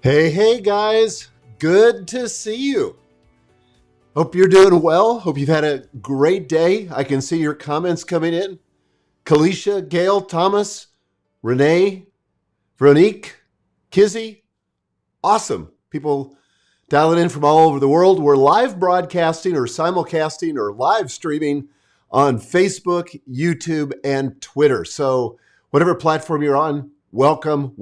Hey guys, good to see you. Hope you're doing well. Hope you've had a great day. I can see your comments coming in. Kalisha, Gail, Thomas, Renee, Veronique, Kizzy. Awesome. People dialing in from all over the world. We're live broadcasting or simulcasting or live streaming on Facebook, YouTube, and Twitter. So whatever platform you're on, welcome.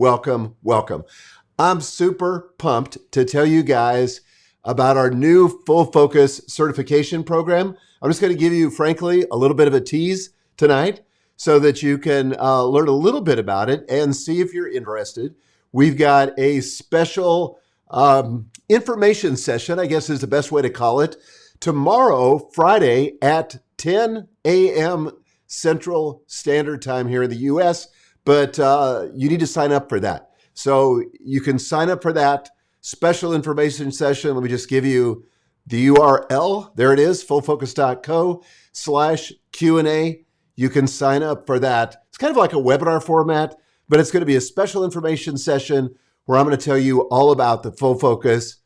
I'm super pumped to tell you guys about our new Full Focus certification program. I'm just going to give you, frankly, a little bit of a tease tonight so that you can learn a little bit about it and see if you're interested. We've got a special information session, I guess is the best way to call it, tomorrow, Friday at 10 a.m. Central Standard Time here in the U.S., but you need to sign up for that. So you can sign up for that special information session. Let me just give you the URL. There it is, fullfocus.co/Q&A. You can sign up for that. It's kind of like a webinar format, but it's going to be a special information session where I'm going to tell you all about the Full Focus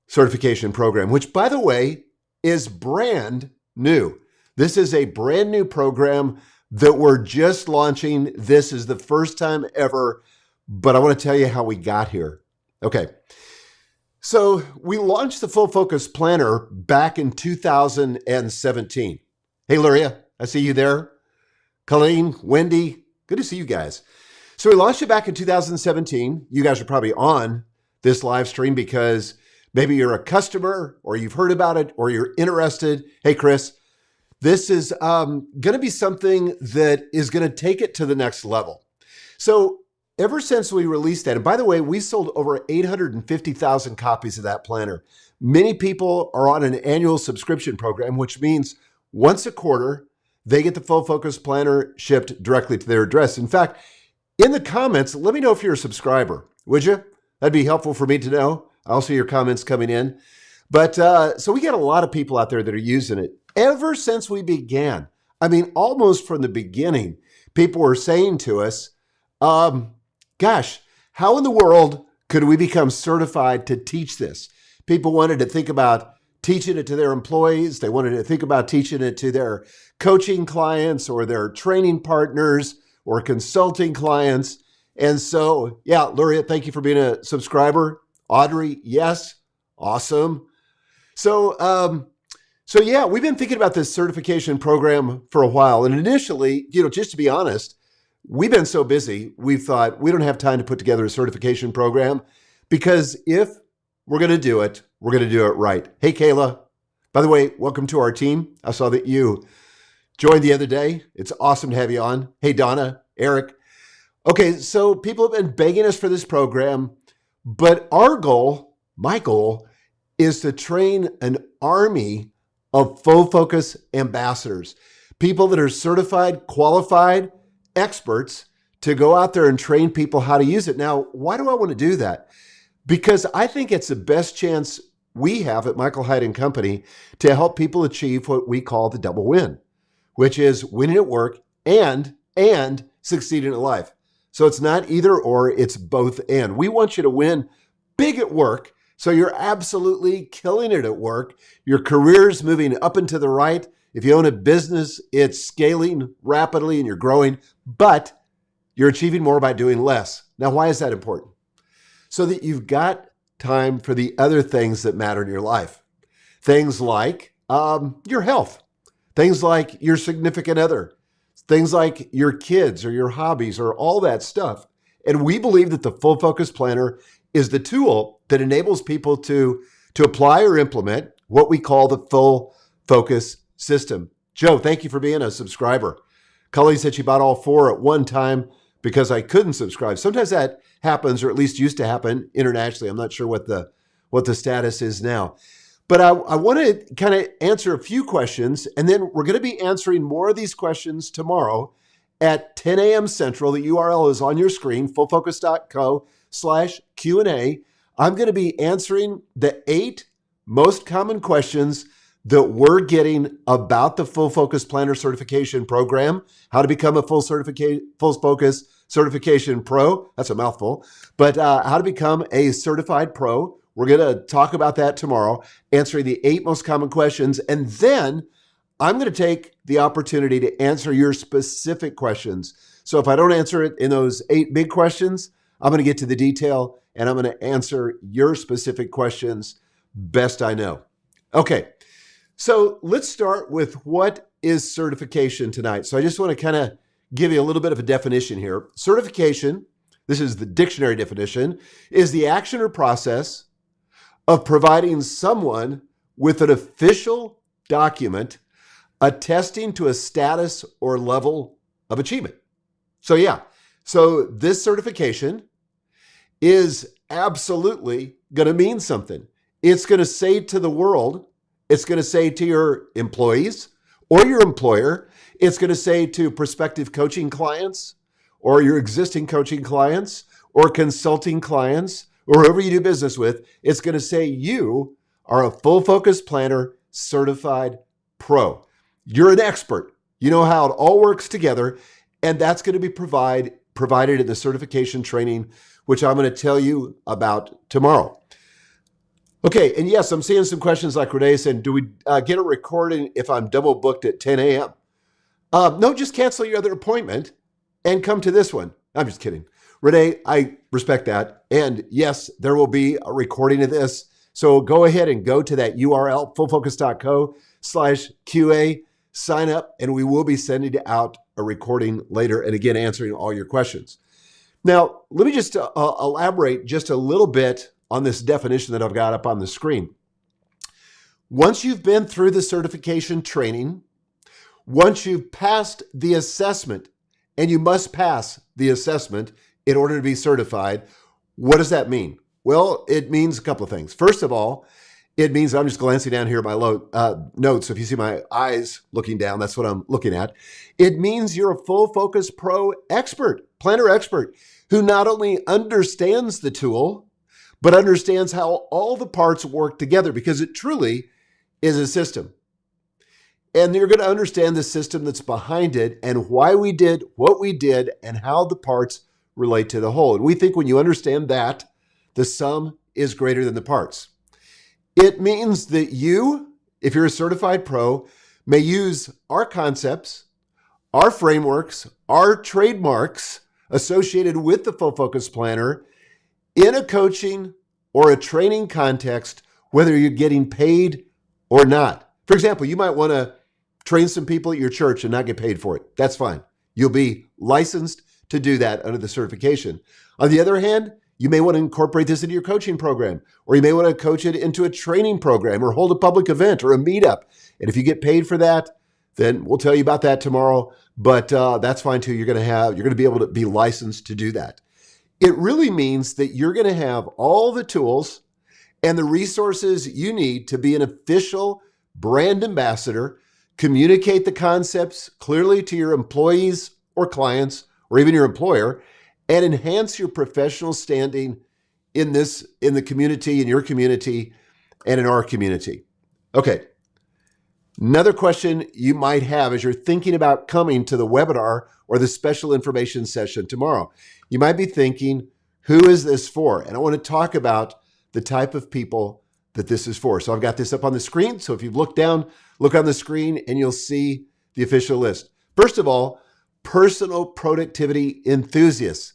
certification program, which, by the way, is brand new. This is a brand new program that we're just launching. This is the first time ever, but I want to tell you how we got here. Okay. So we launched the Full Focus Planner back in 2017. Hey, Luria, I see you there. Colleen, Wendy, good to see you guys. So we launched it back in 2017. You guys are probably on this live stream because maybe you're a customer or you've heard about it or you're interested. Hey, Chris, this is going to be something that is going to take it to the next level. So ever since we released that, and by the way, we sold over 850,000 copies of that planner. Many people are on an annual subscription program, which means once a quarter, they get the Full Focus Planner shipped directly to their address. In fact, in the comments, let me know if you're a subscriber, would you? That'd be helpful for me to know. I'll see your comments coming in. But so we get a lot of people out there that are using it. Ever since we began, I mean, almost from the beginning, people were saying to us, gosh, how in the world could we become certified to teach this? People wanted to think about teaching it to their employees. They wanted to think about teaching it to their coaching clients or their training partners or consulting clients. And so, yeah, Luria, thank you for being a subscriber. Audrey, yes, awesome. So yeah, we've been thinking about this certification program for a while. And initially, just to be honest, we've been so busy, we thought we don't have time to put together a certification program because if we're going to do it, we're going to do it right. Hey, Kayla, by the way, welcome to our team. I saw that you joined the other day. It's awesome to have you on. Hey, Donna, Eric. Okay, so people have been begging us for this program, but our goal, my goal, is to train an army of Full Focus ambassadors, people that are certified, qualified, experts to go out there and train people how to use it. Now, why do I want to do that? Because I think it's the best chance we have at Michael Hyatt and Company to help people achieve what we call the double win, which is winning at work and succeeding at life. So it's not either or, it's both and. We want you to win big at work, so you're absolutely killing it at work. Your career's moving up and to the right. If you own a business, it's scaling rapidly and you're growing, but you're achieving more by doing less. Now, why is that important? So that you've got time for the other things that matter in your life. Things like your health, things like your significant other, things like your kids or your hobbies or all that stuff. And we believe that the Full Focus Planner is the tool that enables people to apply or implement what we call the Full Focus system. Joe, thank you for being a subscriber. Cully said she bought all 4 at one time because I couldn't subscribe. Sometimes that happens, or at least used to happen internationally. I'm not sure what the status is now. But I want to kind of answer a few questions, and then we're going to be answering more of these questions tomorrow at 10 a.m. Central. The URL is on your screen, fullfocus.co/Q&A. I'm going to be answering the 8 most common questions that we're getting about the Full Focus Planner certification program, how to become a Full Focus Certification Pro. That's a mouthful. But how to become a certified pro. We're going to talk about that tomorrow, answering the 8 most common questions. And then I'm going to take the opportunity to answer your specific questions. So if I don't answer it in those 8 big questions, I'm going to get to the detail and I'm going to answer your specific questions best I know. Okay, so let's start with what is certification tonight. So I just want to kind of give you a little bit of a definition here. Certification, this is the dictionary definition, is the action or process of providing someone with an official document attesting to a status or level of achievement. So so this certification is absolutely going to mean something. It's going to say to the world, it's going to say to your employees or your employer, it's going to say to prospective coaching clients or your existing coaching clients or consulting clients or whoever you do business with, it's going to say you are a full focus planner certified pro. You're an expert. You know how it all works together, and that's going to be provided in the certification training, which I'm going to tell you about tomorrow. Okay, and yes, I'm seeing some questions like Renee saying, do we get a recording if I'm double booked at 10 a.m.? No, just cancel your other appointment and come to this one. I'm just kidding. Renee, I respect that. And yes, there will be a recording of this. So go ahead and go to that URL, fullfocus.co/QA, sign up, and we will be sending out a recording later and again, answering all your questions. Now, let me just elaborate just a little bit on this definition that I've got up on the screen. Once you've been through the certification training, once you've passed the assessment, and you must pass the assessment in order to be certified, what does that mean? Well, it means a couple of things. First of all, it means, I'm just glancing down here at my notes. So if you see my eyes looking down, that's what I'm looking at. It means you're a full focus pro expert, planner expert, who not only understands the tool, but understands how all the parts work together, because it truly is a system. And you're going to understand the system that's behind it and why we did what we did and how the parts relate to the whole. And we think when you understand that, the sum is greater than the parts. It means that you, if you're a certified pro, may use our concepts, our frameworks, our trademarks associated with the Full Focus Planner in a coaching or a training context, whether you're getting paid or not. For example, you might want to train some people at your church and not get paid for it. That's fine. You'll be licensed to do that under the certification. On the other hand, you may want to incorporate this into your coaching program, or you may want to coach it into a training program or hold a public event or a meetup. And if you get paid for that, then we'll tell you about that tomorrow. But that's fine too. You're going to be able to be licensed to do that. It really means that you're going to have all the tools and the resources you need to be an official brand ambassador, communicate the concepts clearly to your employees or clients or even your employer, and enhance your professional standing in the community, in your community, and in our community. Okay. Another question you might have as you're thinking about coming to the webinar or the special information session tomorrow, you might be thinking, who is this for? And I want to talk about the type of people that this is for. So I've got this up on the screen. So if you look down, look on the screen and you'll see the official list. First of all, personal productivity enthusiasts.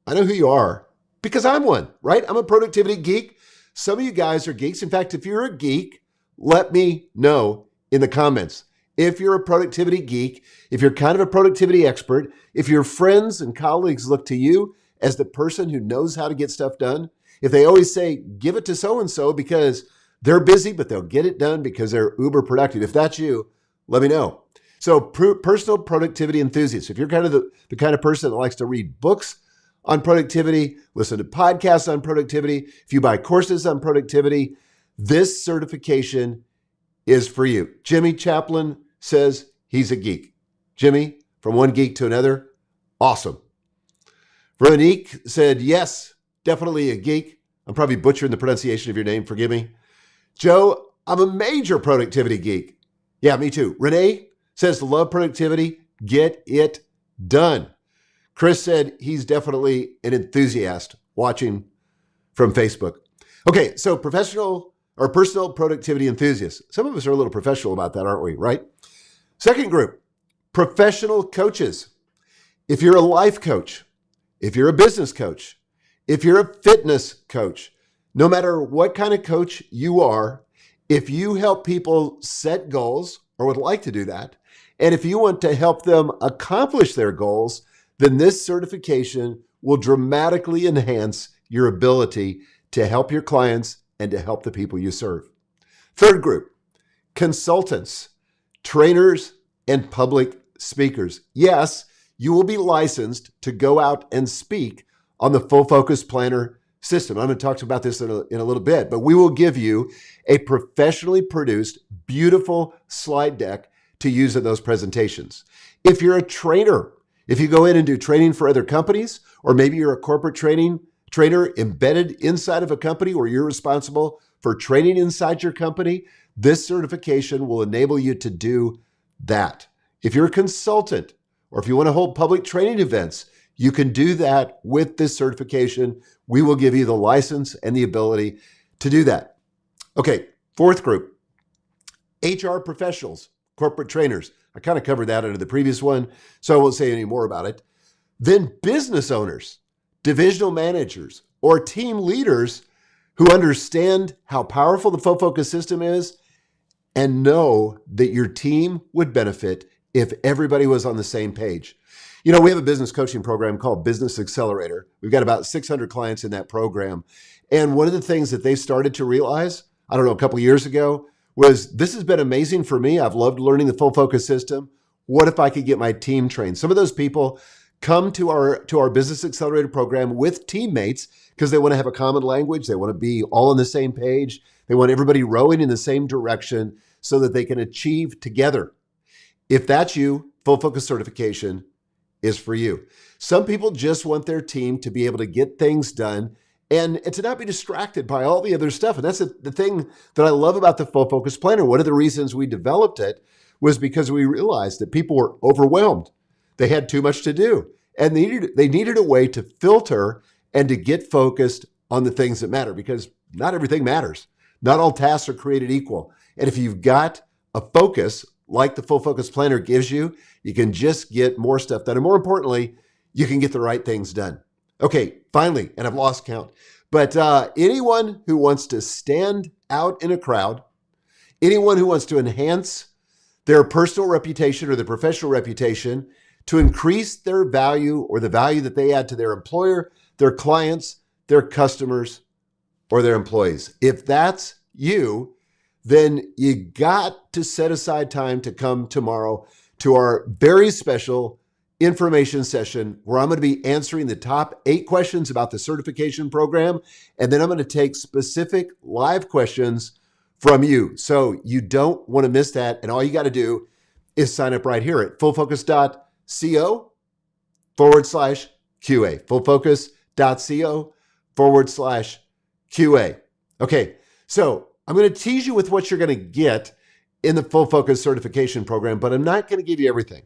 I know who you are because I'm one, right? I'm a productivity geek. Some of you guys are geeks. In fact, if you're a geek, let me know in the comments. If you're a productivity geek, if you're kind of a productivity expert, if your friends and colleagues look to you as the person who knows how to get stuff done, if they always say, give it to so-and-so because they're busy, but they'll get it done because they're uber productive. If that's you, let me know. So personal productivity enthusiasts, if you're kind of the kind of person that likes to read books on productivity, listen to podcasts on productivity, if you buy courses on productivity, this certification is for you. Jimmy Chaplin says he's a geek. Jimmy, from one geek to another, awesome. Veronique said, yes, definitely a geek. I'm probably butchering the pronunciation of your name. Forgive me. Joe, I'm a major productivity geek. Yeah, me too. Renee says, love productivity. Get it done. Chris said he's definitely an enthusiast watching from Facebook. Okay, so professional or personal productivity enthusiasts. Some of us are a little professional about that, aren't we, right? Second group, professional coaches. If you're a life coach, if you're a business coach, if you're a fitness coach, no matter what kind of coach you are, if you help people set goals or would like to do that, and if you want to help them accomplish their goals, then this certification will dramatically enhance your ability to help your clients and to help the people you serve. Third group, consultants, trainers, and public speakers. Yes, you will be licensed to go out and speak on the Full Focus Planner system. I'm going to talk about this in a little bit, but we will give you a professionally produced, beautiful slide deck to use in those presentations. If you're a trainer, if you go in and do training for other companies, or maybe you're a corporate trainer embedded inside of a company where you're responsible for training inside your company, this certification will enable you to do that. If you're a consultant, or if you want to hold public training events, you can do that with this certification. We will give you the license and the ability to do that. Okay, fourth group, HR professionals, corporate trainers. I kind of covered that under the previous one, so I won't say any more about it. Then business owners, divisional managers, or team leaders who understand how powerful the Full Focus system is and know that your team would benefit if everybody was on the same page. You know, we have a business coaching program called Business Accelerator. We've got about 600 clients in that program. And one of the things that they started to realize, I don't know, a couple of years ago, was this has been amazing for me. I've loved learning the Full Focus system. What if I could get my team trained? Some of those people come to our Business Accelerator program with teammates because they want to have a common language. They want to be all on the same page. They want everybody rowing in the same direction so that they can achieve together. If that's you, Full Focus certification is for you. Some people just want their team to be able to get things done and to not be distracted by all the other stuff. And that's the thing that I love about the Full Focus Planner. One of the reasons we developed it was because we realized that people were overwhelmed. They had too much to do, and they needed a way to filter and to get focused on the things that matter, because not everything matters. Not all tasks are created equal. And if you've got a focus like the Full Focus Planner gives you, you can just get more stuff done. And more importantly, you can get the right things done. Okay, finally, and I've lost count, but anyone who wants to stand out in a crowd, anyone who wants to enhance their personal reputation or their professional reputation, to increase their value or the value that they add to their employer, their clients, their customers, or their employees. If that's you, then you got to set aside time to come tomorrow to our very special information session where I'm going to be answering the top 8 questions about the certification program. And then I'm going to take specific live questions from you. So you don't want to miss that. And all you got to do is sign up right here at fullfocus.co/QA, fullfocus.co/QA. Okay. So I'm going to tease you with what you're going to get in the Full Focus certification program, but I'm not going to give you everything.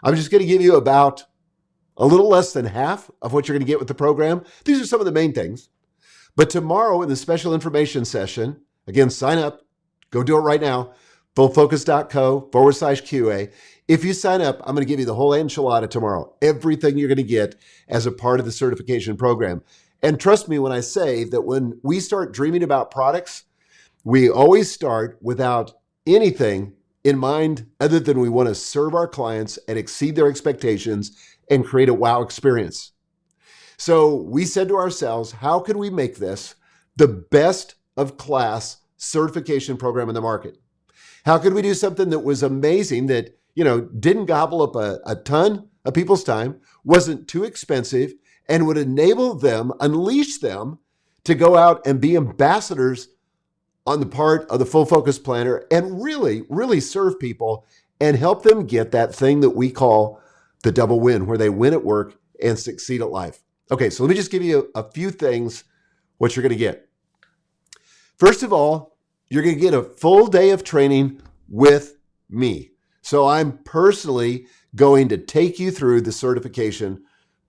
I'm just going to give you about a little less than half of what you're going to get with the program. These are some of the main things. But tomorrow in the special information session, again, sign up, go do it right now, fullfocus.co/QA. If you sign up, I'm going to give you the whole enchilada tomorrow, everything you're going to get as a part of the certification program. And trust me when I say that when we start dreaming about products, we always start without anything in mind other than we want to serve our clients and exceed their expectations and create a wow experience. So we said to ourselves, how can we make this the best of class certification program in the market? How could we do something that was amazing, that, didn't gobble up a ton of people's time, wasn't too expensive, and would enable them, unleash them to go out and be ambassadors on the part of the Full Focus Planner and really, really serve people and help them get that thing that we call the double win, where they win at work and succeed at life. Okay, so let me just give you a few things, what you're going to get. First of all, you're going to get a full day of training with me. So I'm personally going to take you through the certification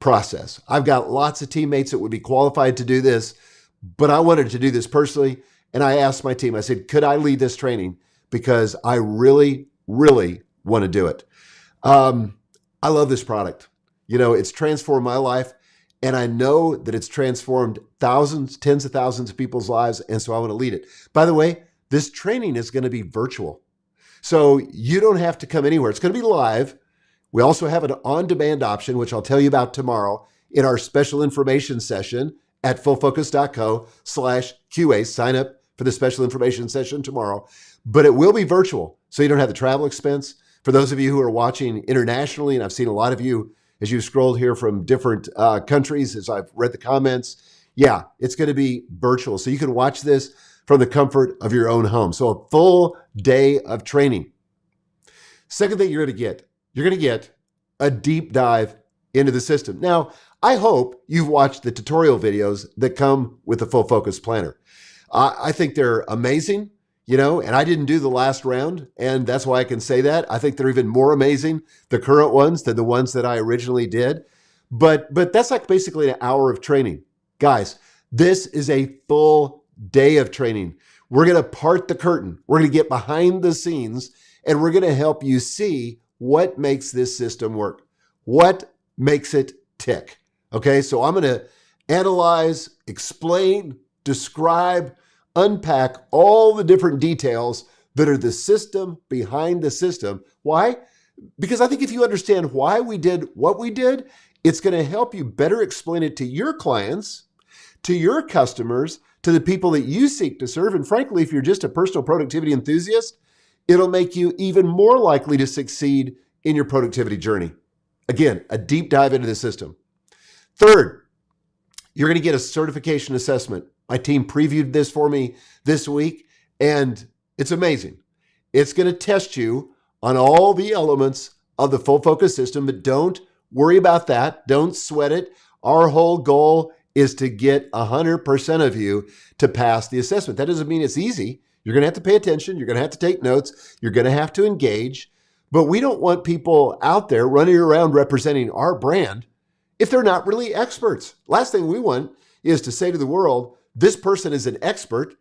process. I've got lots of teammates that would be qualified to do this, but I wanted to do this personally. And I asked my team, I said, could I lead this training? Because I really, really want to do it. I love this product. It's transformed my life, and I know that it's transformed thousands, tens of thousands of people's lives. And so I want to lead it. By the way, this training is going to be virtual. So you don't have to come anywhere. It's going to be live. We also have an on-demand option, which I'll tell you about tomorrow in our special information session at fullfocus.co/QA. Sign up for the special information session tomorrow, but it will be virtual. So you don't have the travel expense. For those of you who are watching internationally, and I've seen a lot of you as you scrolled here from different countries, as I've read the comments, yeah, it's going to be virtual. So you can watch this from the comfort of your own home. So a full day of training. Second thing you're going to get a deep dive into the system. Now, I hope you've watched the tutorial videos that come with the Full Focus Planner. I think they're amazing, and I didn't do the last round, and that's why I can say that. I think they're even more amazing, the current ones, than the ones that I originally did. But that's like basically an hour of training. Guys, this is a full day of training. We're going to part the curtain. We're going to get behind the scenes, and we're going to help you see what makes this system work, what makes it tick. Okay, so I'm going to analyze, explain, describe, unpack all the different details that are the system behind the system. Why? Because I think if you understand why we did what we did, it's going to help you better explain it to your clients, to your customers, to the people that you seek to serve. And frankly, if you're just a personal productivity enthusiast, it'll make you even more likely to succeed in your productivity journey. Again, a deep dive into the system. Third, you're going to get a certification assessment. My team previewed this for me this week, and it's amazing. It's going to test you on all the elements of the Full Focus system, but don't worry about that. Don't sweat it. Our whole goal is to get 100% of you to pass the assessment. That doesn't mean it's easy. You're going to have to pay attention. You're going to have to take notes. You're going to have to engage. But we don't want people out there running around representing our brand if they're not really experts. Last thing we want is to say to the world, this person is an expert,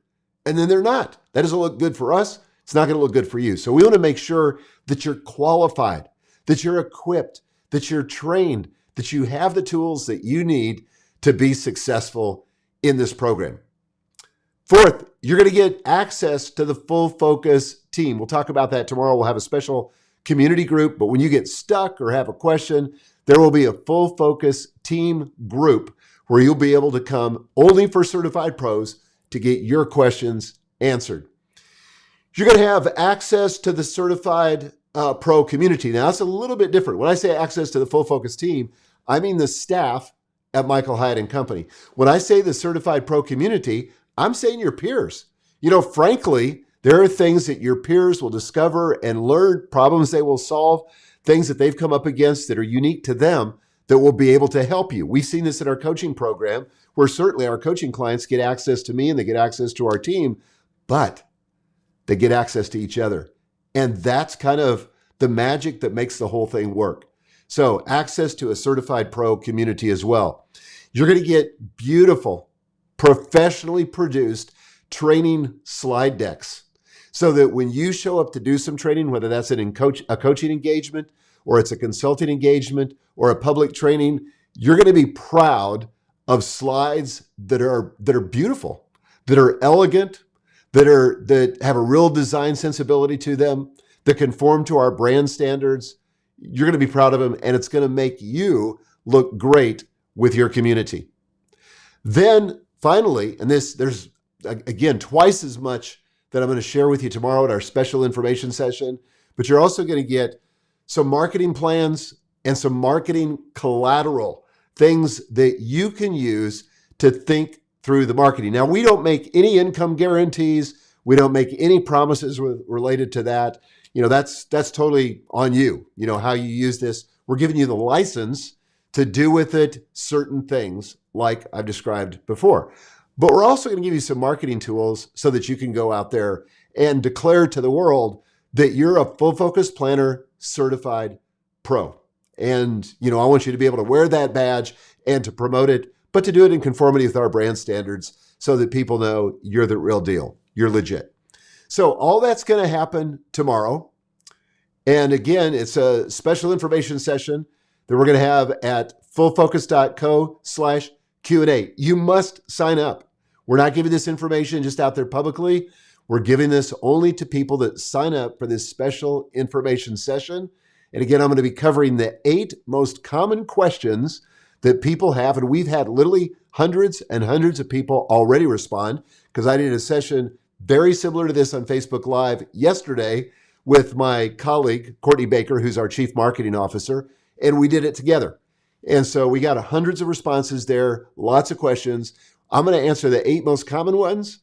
and then they're not. That doesn't look good for us. It's not going to look good for you. So we want to make sure that you're qualified, that you're equipped, that you're trained, that you have the tools that you need to be successful in this program. Fourth, you're going to get access to the Full Focus team. We'll talk about that tomorrow. We'll have a special community group, but when you get stuck or have a question, there will be a Full Focus team group where you'll be able to come only for certified pros to get your questions answered. You're going to have access to the certified pro community. Now, that's a little bit different. When I say access to the Full Focus team, I mean the staff at Michael Hyatt and Company. When I say the certified pro community, I'm saying your peers. Frankly, there are things that your peers will discover and learn, problems they will solve, things that they've come up against that are unique to them that will be able to help you. We've seen this in our coaching program, where certainly our coaching clients get access to me and they get access to our team, but they get access to each other. And that's kind of the magic that makes the whole thing work. So access to a certified pro community as well. You're going to get beautiful, professionally produced training slide decks so that when you show up to do some training, whether that's a coaching engagement or it's a consulting engagement or a public training, you're going to be proud of slides that are beautiful, that are elegant, that have a real design sensibility to them, that conform to our brand standards. You're going to be proud of them, and it's going to make you look great with your community. Then finally, and there's again twice as much that I'm going to share with you tomorrow at our special information session, but you're also going to get some marketing plans and some marketing collateral, things that you can use to think through the marketing. Now, we don't make any income guarantees. We don't make any promises related to that. That's totally on you, how you use this. We're giving you the license to do with it certain things like I've described before. But we're also going to give you some marketing tools so that you can go out there and declare to the world that you're a Full Focus Planner certified pro. And, I want you to be able to wear that badge and to promote it, but to do it in conformity with our brand standards so that people know you're the real deal. You're legit. So all that's going to happen tomorrow. And again, it's a special information session that we're going to have at fullfocus.co/Q&A. You must sign up. We're not giving this information just out there publicly. We're giving this only to people that sign up for this special information session. And again, I'm going to be covering the 8 most common questions that people have. And we've had literally hundreds and hundreds of people already respond, because I did a session very similar to this on Facebook Live yesterday with my colleague, Courtney Baker, who's our Chief Marketing Officer, and we did it together. And so we got hundreds of responses there, lots of questions. I'm going to answer the 8 most common ones,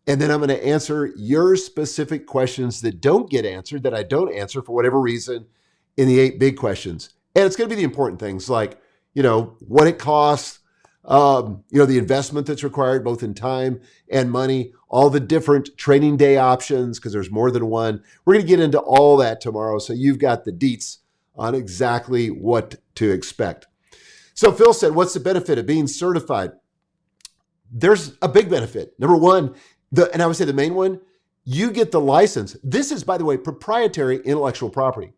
and then I'm going to answer your specific questions that don't get answered, that I don't answer for whatever reason, in the 8 big questions. And it's going to be the important things like, what it costs, the investment that's required both in time and money, all the different training day options, because there's more than one. We're going to get into all that tomorrow, so you've got the deets on exactly what to expect. So Phil said, what's the benefit of being certified? There's a big benefit. Number one, and I would say the main one, you get the license. This is, by the way, proprietary intellectual property.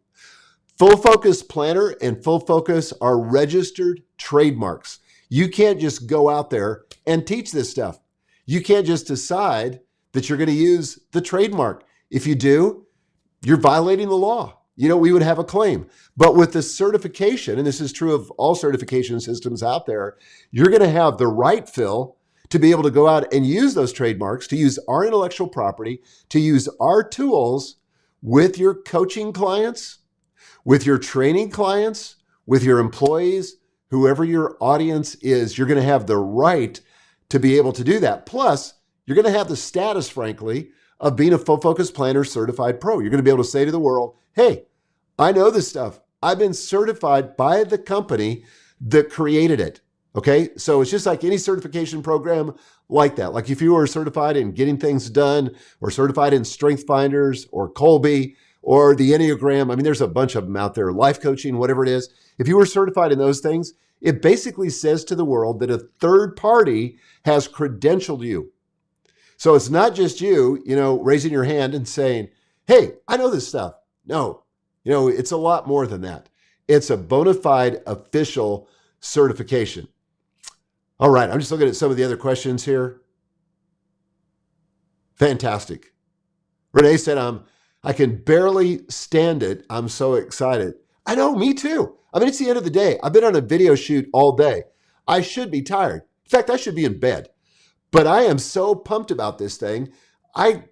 Full Focus Planner and Full Focus are registered trademarks. You can't just go out there and teach this stuff. You can't just decide that you're going to use the trademark. If you do, you're violating the law. We would have a claim. But with the certification, and this is true of all certification systems out there, you're going to have the right, Phil, to be able to go out and use those trademarks, to use our intellectual property, to use our tools with your coaching clients, with your training clients, with your employees, whoever your audience is. You're going to have the right to be able to do that. Plus, you're going to have the status, frankly, of being a Full Focus Planner certified pro. You're going to be able to say to the world, hey, I know this stuff. I've been certified by the company that created it. Okay, so it's just like any certification program like that. Like if you were certified in getting things done, or certified in Strength Finders or Colby or the Enneagram. There's a bunch of them out there, life coaching, whatever it is. If you were certified in those things, it basically says to the world that a third party has credentialed you. So it's not just you, raising your hand and saying, hey, I know this stuff. No, it's a lot more than that. It's a bona fide official certification. All right, I'm just looking at some of the other questions here. Fantastic. Renee said, I can barely stand it. I'm so excited. I know, me too. It's the end of the day. I've been on a video shoot all day. I should be tired. In fact, I should be in bed. But I am so pumped about this thing. I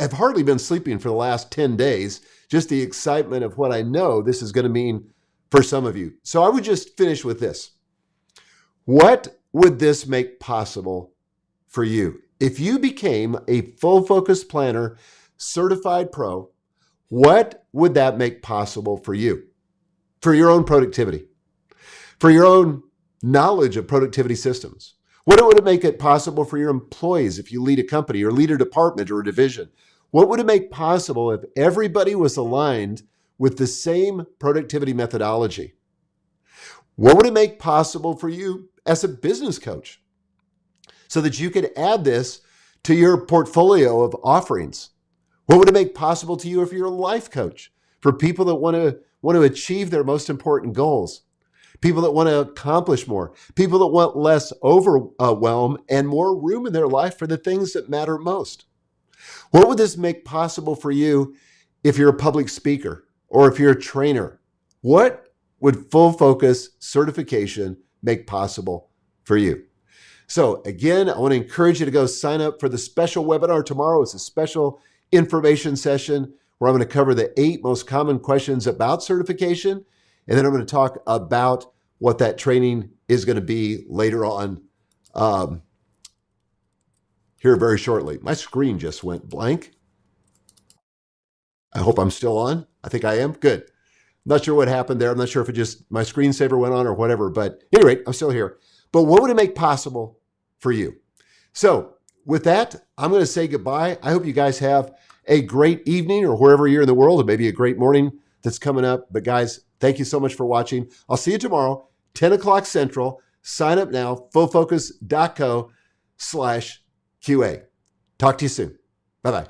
have hardly been sleeping for the last 10 days. Just the excitement of what I know this is going to mean for some of you. So I would just finish with this. What would this make possible for you? If you became a Full Focus Planner certified pro, what would that make possible for you? For your own productivity, for your own knowledge of productivity systems? What would it make it possible for your employees if you lead a company or lead a department or a division? What would it make possible if everybody was aligned with the same productivity methodology? What would it make possible for you as a business coach so that you could add this to your portfolio of offerings? What would it make possible to you if you're a life coach for people that want to achieve their most important goals? People that want to accomplish more, people that want less overwhelm and more room in their life for the things that matter most. What would this make possible for you if you're a public speaker or if you're a trainer? What would Full Focus certification make possible for you? So again, I want to encourage you to go sign up for the special webinar tomorrow. It's a special information session where I'm going to cover the 8 most common questions about certification. And then I'm going to talk about what that training is going to be later on here very shortly. My screen just went blank. I hope I'm still on. I think I am. Good. Not sure what happened there. I'm not sure if it just, my screensaver went on or whatever, but anyway, I'm still here. But what would it make possible for you? So with that, I'm going to say goodbye. I hope you guys have a great evening or wherever you're in the world, or maybe a great morning that's coming up. But guys, Thank you so much for watching. I'll see you tomorrow, 10 o'clock Central. Sign up now, fullfocus.co/QA. Talk to you soon. Bye-bye.